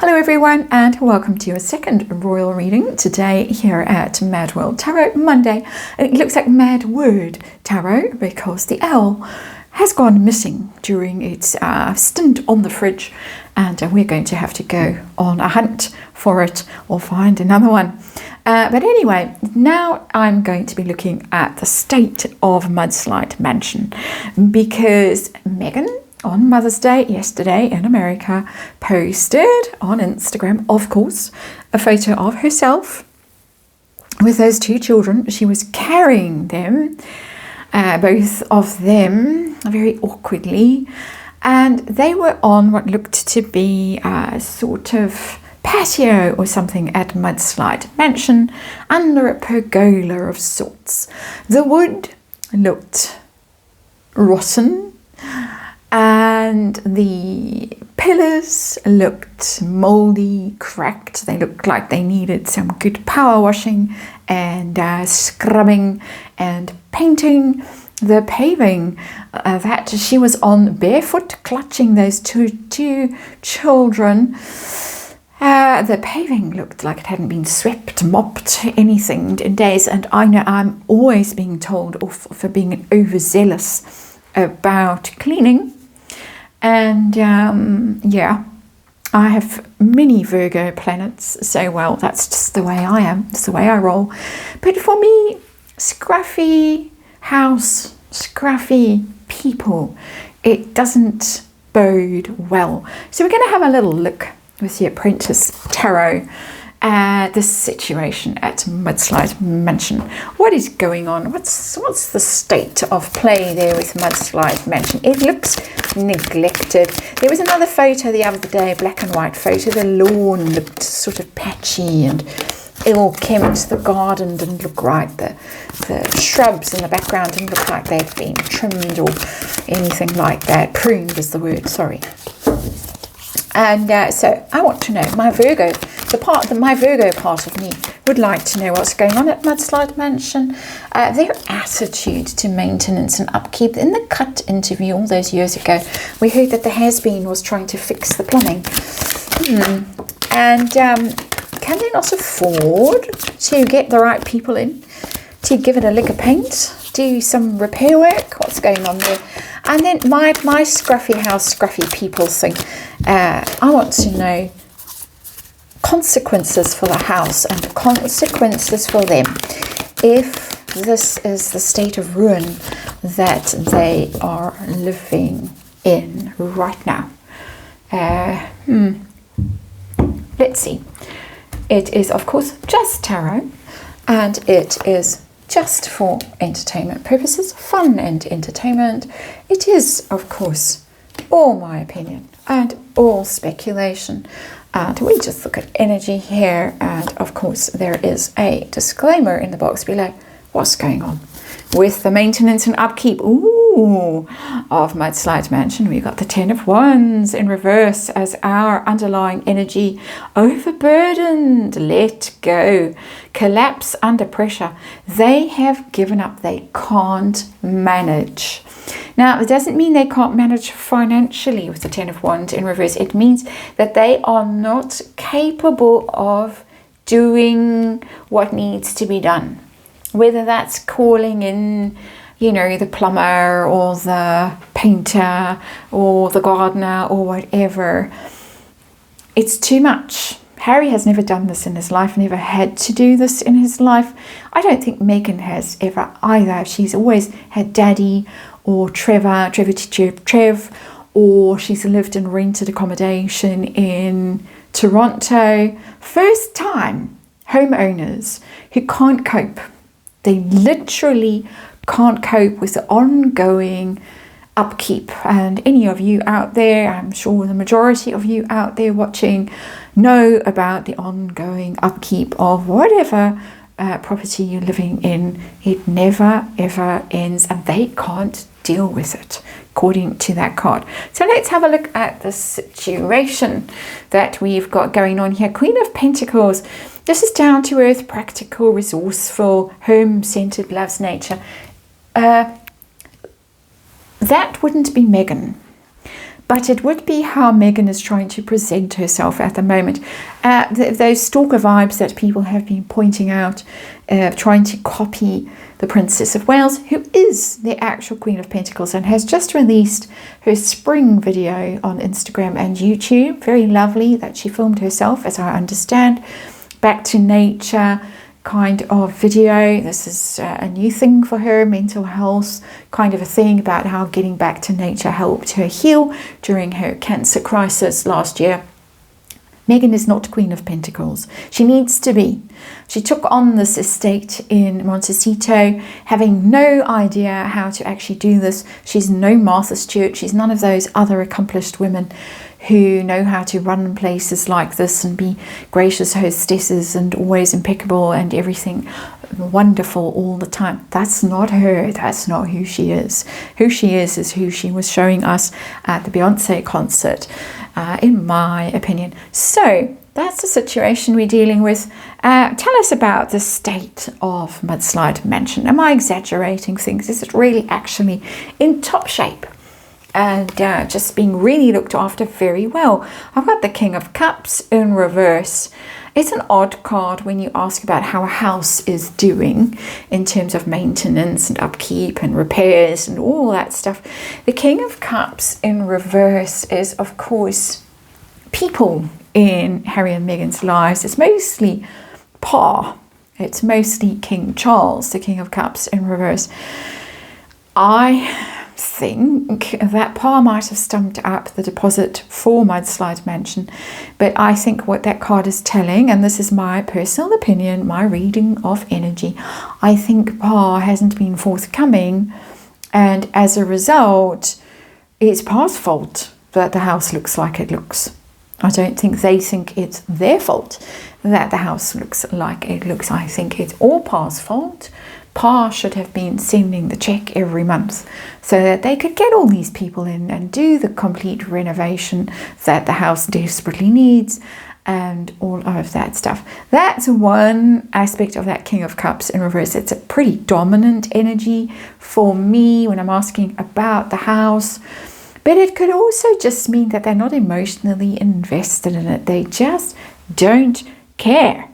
Hello everyone and welcome to a second royal reading today here at MadWorldTarot Monday. It looks like MadWorldTarot because the L has gone missing during its stint on the fridge, and we're going to have to go on a hunt for it or find another one. But anyway, now I'm going to be looking at the state of Mudslide Mansion because Meghan on Mother's Day yesterday in America posted on Instagram, of course, a photo of herself with those two children. She was carrying them, both of them, very awkwardly, and they were on what looked to be a sort of patio or something at Mudslide Mansion under a pergola of sorts. The wood looked rotten and the pillars looked moldy, cracked. They looked like they needed some good power washing and scrubbing and painting. The paving that she was on barefoot clutching those two children, the paving looked like it hadn't been swept, mopped, anything in days. And I know I'm always being told off for being overzealous about cleaning. And yeah, I have many Virgo planets, so well, that's just the way I am, it's the way I roll. But for me, scruffy house, scruffy people, it doesn't bode well. So we're going to have a little look with the Apprentice Tarot at the situation at Mudslide Mansion. What is going on? What's the state of play there with Mudslide Mansion? It looks neglected. There was another photo the other day, black and white photo. The lawn looked sort of patchy and ill-kempt. The garden didn't look right. The shrubs in the background didn't look like they'd been trimmed or anything like that. Pruned is the word, sorry. And so I want to know, my Virgo part of me would like to know what's going on at Mudslide Mansion. Their attitude to maintenance and upkeep. In the Cut interview all those years ago, we heard that the has-been was trying to fix the plumbing. And can they not afford to get the right people in to give it a lick of paint, do some repair work? What's going on there? And then my scruffy house, scruffy people thing. I want to know consequences for the house and consequences for them if this is the state of ruin that they are living in right now. Let's see. It is, of course, just tarot, and it is just for entertainment purposes, fun and entertainment. It is, of course, all my opinion and all speculation. And we just look at energy here. And of course, there is a disclaimer in the box below. What's going on with the maintenance and upkeep of Mudslide Mansion? We've got the 10 of Wands in reverse as our underlying energy. Overburdened, let go, collapse under pressure. They have given up. They can't manage. Now, it doesn't mean they can't manage financially with the 10 of Wands in reverse. It means that they are not capable of doing what needs to be done. Whether that's calling in, the plumber or the painter or the gardener or whatever. It's too much. Harry has never done this in his life, never had to do this in his life. I don't think Meghan has ever either. She's always had Daddy or Trev, or she's lived in rented accommodation in Toronto. First time homeowners who can't cope. They literally can't cope with the ongoing upkeep. And any of you out there, I'm sure the majority of you out there watching, know about the ongoing upkeep of whatever property you're living in. It never ever ends, and they can't deal with it, according to that card. So let's have a look at the situation that we've got going on here. Queen of Pentacles. This is down to earth, practical, resourceful, home-centered, loves nature. That wouldn't be Meghan. but it would be how Meghan is trying to present herself at the moment. Those stalker vibes that people have been pointing out, trying to copy the Princess of Wales, who is the actual Queen of Pentacles and has just released her spring video on Instagram and YouTube. Very lovely that she filmed herself, as I understand. Back to nature kind of video. This is a new thing for her, mental health kind of a thing, about how getting back to nature helped her heal during her cancer crisis last year. Meghan is not Queen of Pentacles. She needs to be. She took on this estate in Montecito, having no idea how to actually do this. She's no Martha Stewart. She's none of those other accomplished women who know how to run places like this and be gracious hostesses and always impeccable and everything wonderful all the time. That's not her. That's not who she is. Who she is who she was showing us at the Beyonce concert, in my opinion. So that's the situation we're dealing with. Tell us about the state of Mudslide Mansion. Am I exaggerating things? Is it really actually in top shape? And just being really looked after very well. I've got the King of Cups in reverse. It's an odd card when you ask about how a house is doing in terms of maintenance and upkeep and repairs and all that stuff. The King of Cups in reverse is, of course, people in Harry and Meghan's lives. It's mostly Pa. It's mostly King Charles, the King of Cups in reverse. I think that Pa might have stumped up the deposit for Mudslide Mansion, but I think what that card is telling, and this is my personal opinion, my reading of energy, I think Pa hasn't been forthcoming, and as a result it's Pa's fault that the house looks like it looks. I don't think they think it's their fault that the house looks like it looks. I think it's all Pa's fault. Pa should have been sending the check every month so that they could get all these people in and do the complete renovation that the house desperately needs and all of that stuff. That's one aspect of that King of Cups in reverse. It's a pretty dominant energy for me when I'm asking about the house. But it could also just mean that they're not emotionally invested in it. They just don't care.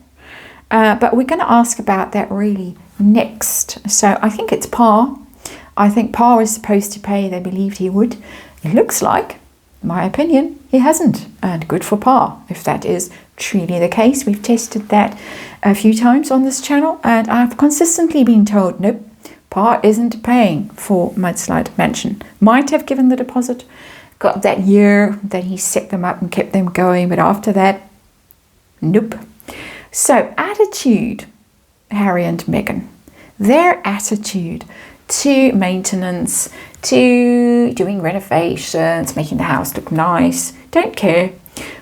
But we're going to ask about that really next. So I think it's Pa. I think Pa was supposed to pay. They believed he would. It looks like, in my opinion, he hasn't. And good for Pa, if that is truly the case. We've tested that a few times on this channel, and I've consistently been told, nope, Pa isn't paying for Mudslide Mansion. Might have given the deposit, got that year that he set them up and kept them going, but after that, nope. So attitude, Harry and Meghan, their attitude to maintenance, to doing renovations, making the house look nice, don't care.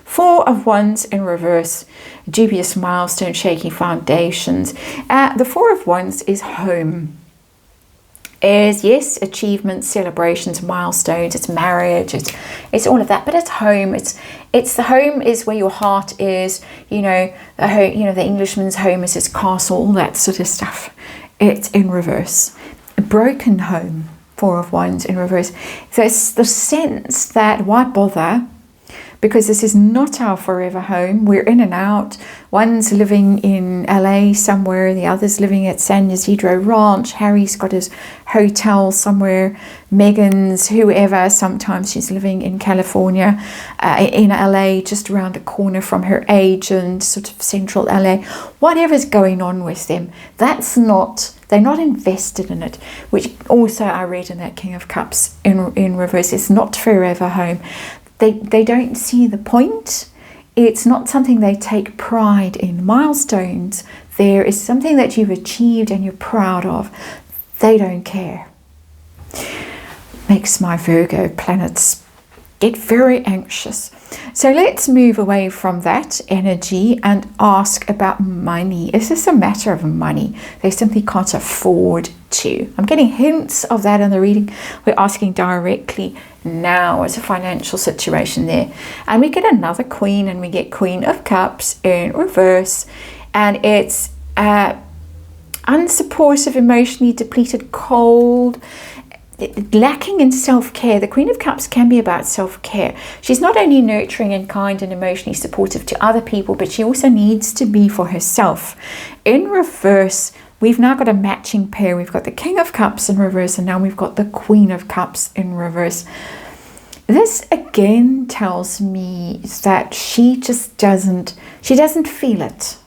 Four of Wands in reverse, dubious milestone, shaky foundations. The Four of Wands is home. Is yes, achievements, celebrations, milestones, it's marriage, it's all of that, but it's home. It's the home is where your heart is, you know, the home, you know, the Englishman's home is his castle, all that sort of stuff. It's in reverse. A broken home, Four of Wands in reverse. There's the sense that why bother? Because this is not our forever home. We're in and out. One's living in LA somewhere, the other's living at San Ysidro Ranch. Harry's got his hotel somewhere. Meghan's whoever, sometimes she's living in California, in LA, just around the corner from her agent, sort of central LA. Whatever's going on with them, that's not, they're not invested in it, which also I read in that King of Cups in reverse. It's not forever home. They don't see the point. It's not something they take pride in. Milestones, there is something that you've achieved and you're proud of. They don't care. Makes my Virgo planets get very anxious. So let's move away from that energy and ask about money. Is this a matter of money? They simply can't afford to. I'm getting hints of that in the reading. We're asking directly now. It's a financial situation there. And we get another Queen, and we get Queen of Cups in reverse. And it's unsupportive, emotionally depleted, cold. lacking in self-care. The Queen of Cups can be about self-care. She's not only nurturing and kind and emotionally supportive to other people, but she also needs to be for herself. In reverse, we've now got a matching pair. We've got the King of Cups in reverse, and now we've got the Queen of Cups in reverse. This again tells me that she doesn't feel it.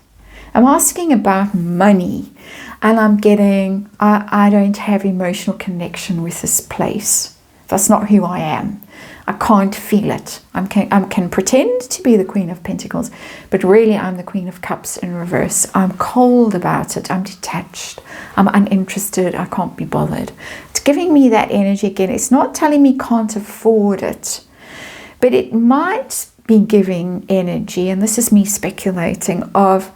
I'm asking about money, and I'm getting, I don't have emotional connection with this place. That's not who I am. I can't feel it. I can pretend to be the Queen of Pentacles, but really I'm the Queen of Cups in reverse. I'm cold about it. I'm detached. I'm uninterested. I can't be bothered. It's giving me that energy again. It's not telling me can't afford it, but it might be giving energy, and this is me speculating, of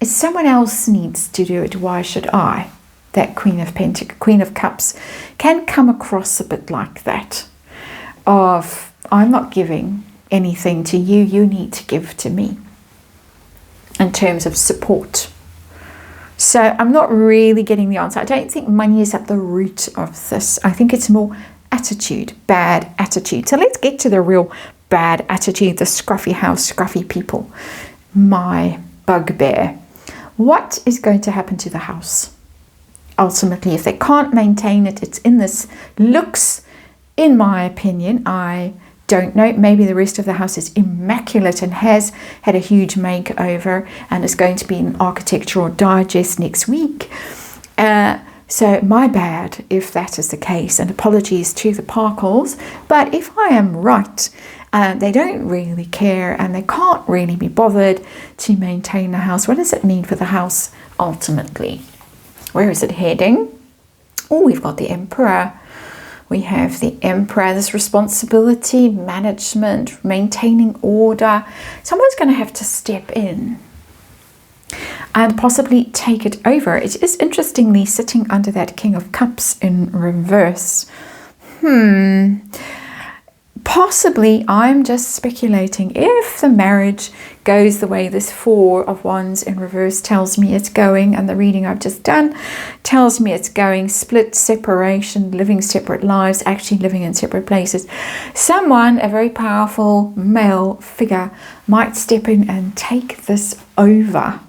if someone else needs to do it, why should I? That Queen of Cups can come across a bit like that. Of, I'm not giving anything to you, you need to give to me in terms of support. So I'm not really getting the answer. I don't think money is at the root of this. I think it's more attitude, bad attitude. So let's get to the real bad attitude, the scruffy house, scruffy people. My bugbear. What is going to happen to the house? Ultimately, if they can't maintain it, it's in this looks. In my opinion, I don't know. Maybe the rest of the house is immaculate and has had a huge makeover and is going to be an architectural digest next week. So my bad if that is the case, and apologies to the Parkles. But if I am right, they don't really care and they can't really be bothered to maintain the house. What does it mean for the house ultimately? Where is it heading? Oh, we've got the Emperor. We have the Emperor, this responsibility, management, maintaining order. Someone's going to have to step in and possibly take it over. It is interestingly sitting under that King of Cups in reverse. Possibly, I'm just speculating, if the marriage goes the way this Four of Wands in reverse tells me it's going, and the reading I've just done tells me it's going, split, separation, living separate lives, actually living in separate places, someone, a very powerful male figure, might step in and take this over.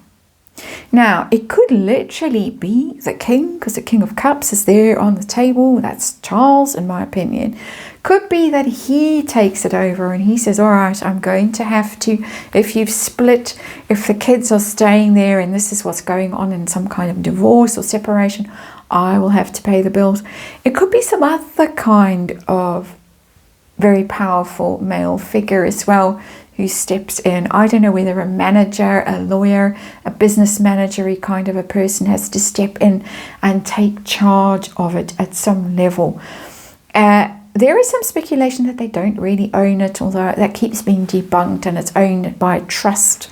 Now, it could literally be the king, because the King of Cups is there on the table. That's Charles, in my opinion. Could be that he takes it over and he says, all right, I'm going to have to, if you've split, if the kids are staying there and this is what's going on in some kind of divorce or separation, I will have to pay the bills. It could be some other kind of very powerful male figure as well who steps in. I don't know whether a manager, a lawyer, a business manager-y kind of a person has to step in and take charge of it at some level. There is some speculation that they don't really own it, although that keeps being debunked, and it's owned by a trust,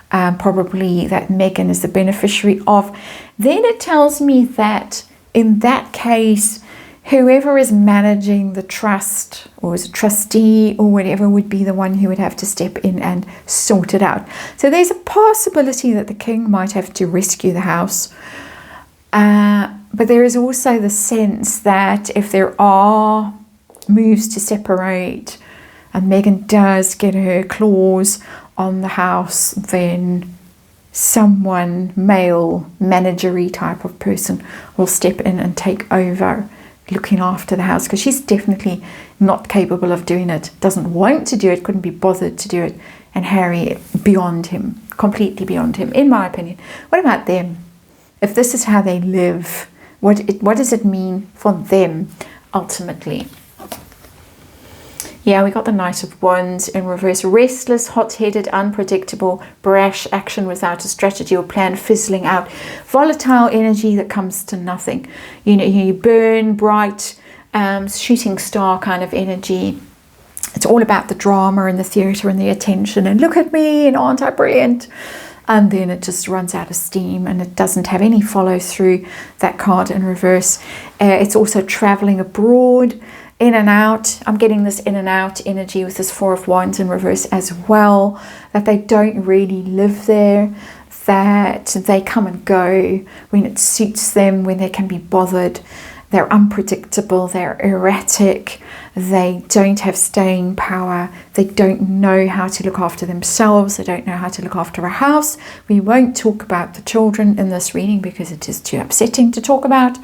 probably that Meghan is the beneficiary of. Then it tells me that in that case, whoever is managing the trust, or is a trustee or whatever, would be the one who would have to step in and sort it out. So there's a possibility that the king might have to rescue the house. But there is also the sense that if there are moves to separate and Meghan does get her claws on the house, then someone, male, managery type of person, will step in and take over looking after the house, because she's definitely not capable of doing it, doesn't want to do it, couldn't be bothered to do it. And Harry, beyond him, completely beyond him, in my opinion. What about them? If this is how they live, what does it mean for them ultimately? Yeah, we got the Knight of Wands in reverse. Restless, hot-headed, unpredictable, brash action without a strategy or plan, fizzling out. Volatile energy that comes to nothing. You know, you burn, bright, shooting star kind of energy. It's all about the drama and the theatre and the attention. And look at me, and aren't I brilliant? And then it just runs out of steam and it doesn't have any follow through, that card in reverse. It's also travelling abroad. In and out. I'm getting this in and out energy with this Four of Wands in reverse as well, that they don't really live there, that they come and go when it suits them, when they can be bothered. They're unpredictable, they're erratic, they don't have staying power, they don't know how to look after themselves, they don't know how to look after a house. We won't talk about the children in this reading because it is too upsetting to talk about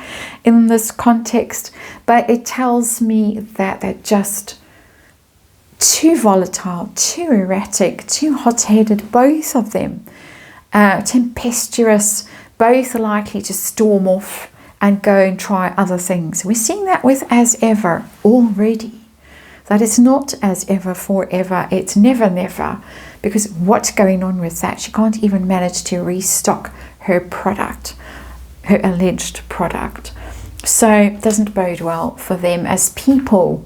in this context, but it tells me that they're just too volatile, too erratic, too hot-headed, both of them, tempestuous, both likely to storm off and go and try other things. We're seeing that with as ever already. That it's not as ever forever, it's never never, because what's going on with that? She can't even manage to restock her product, her alleged product. So it doesn't bode well for them as people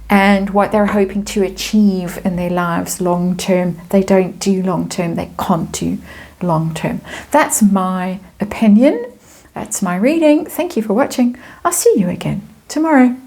and what they're hoping to achieve in their lives long term. They don't do long term, they can't do long term. That's my opinion. That's my reading. Thank you for watching. I'll see you again tomorrow.